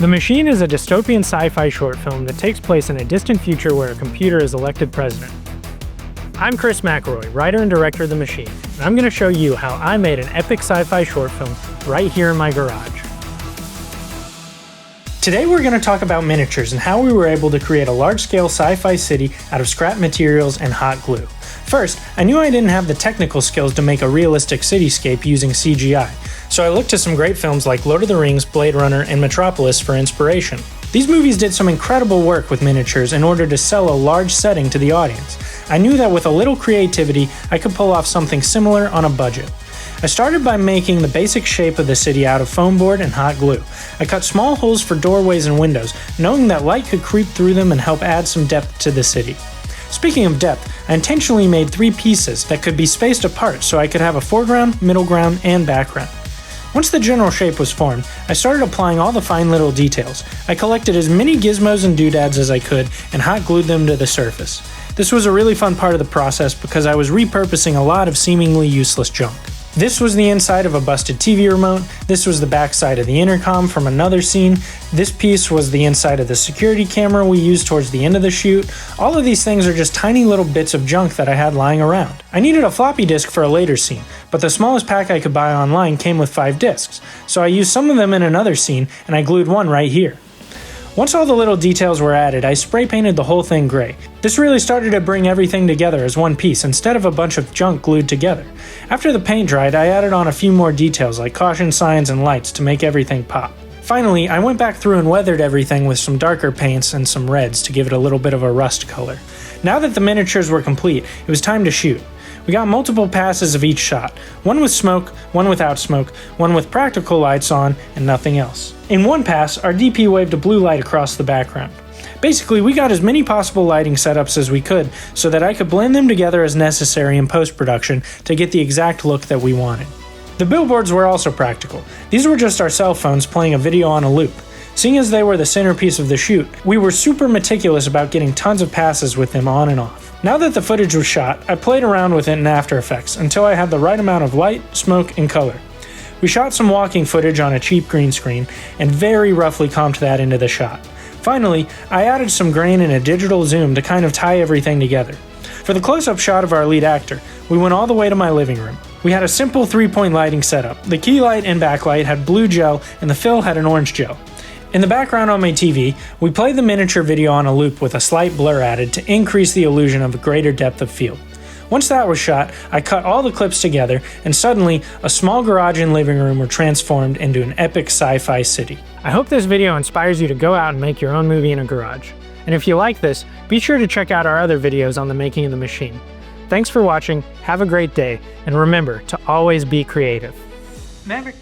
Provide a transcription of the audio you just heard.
The Machine is a dystopian sci-fi short film that takes place in a distant future where a computer is elected president. I'm Chris McElroy, writer and director of The Machine, and I'm going to show you how I made an epic sci-fi short film right here in my garage. Today we're going to talk about miniatures and how we were able to create a large-scale sci-fi city out of scrap materials and hot glue. First, I knew I didn't have the technical skills to make a realistic cityscape using CGI, so I looked to some great films like Lord of the Rings, Blade Runner, and Metropolis for inspiration. These movies did some incredible work with miniatures in order to sell a large setting to the audience. I knew that with a little creativity, I could pull off something similar on a budget. I started by making the basic shape of the city out of foam board and hot glue. I cut small holes for doorways and windows, knowing that light could creep through them and help add some depth to the city. Speaking of depth, I intentionally made 3 pieces that could be spaced apart so I could have a foreground, middle ground, and background. Once the general shape was formed, I started applying all the fine little details. I collected as many gizmos and doodads as I could and hot glued them to the surface. This was a really fun part of the process because I was repurposing a lot of seemingly useless junk. This was the inside of a busted TV remote, this was the backside of the intercom from another scene, this piece was the inside of the security camera we used towards the end of the shoot. All of these things are just tiny little bits of junk that I had lying around. I needed a floppy disk for a later scene, but the smallest pack I could buy online came with 5 discs, so I used some of them in another scene and I glued one right here. Once all the little details were added, I spray painted the whole thing gray. This really started to bring everything together as one piece instead of a bunch of junk glued together. After the paint dried, I added on a few more details like caution signs and lights to make everything pop. Finally, I went back through and weathered everything with some darker paints and some reds to give it a little bit of a rust color. Now that the miniatures were complete, it was time to shoot. We got multiple passes of each shot, one with smoke, one without smoke, one with practical lights on, and nothing else. In one pass, our DP waved a blue light across the background. Basically, we got as many possible lighting setups as we could so that I could blend them together as necessary in post-production to get the exact look that we wanted. The billboards were also practical. These were just our cell phones playing a video on a loop. Seeing as they were the centerpiece of the shoot, we were super meticulous about getting tons of passes with them on and off. Now that the footage was shot, I played around with it in After Effects until I had the right amount of light, smoke, and color. We shot some walking footage on a cheap green screen and very roughly comped that into the shot. Finally, I added some grain and a digital zoom to kind of tie everything together. For the close-up shot of our lead actor, we went all the way to my living room. We had a simple 3-point lighting setup. The key light and backlight had blue gel and the fill had an orange gel. In the background on my TV, we played the miniature video on a loop with a slight blur added to increase the illusion of a greater depth of field. Once that was shot, I cut all the clips together, and suddenly, a small garage and living room were transformed into an epic sci-fi city. I hope this video inspires you to go out and make your own movie in a garage. And if you like this, be sure to check out our other videos on the making of the machine. Thanks for watching, have a great day, and remember to always be creative. Maverick.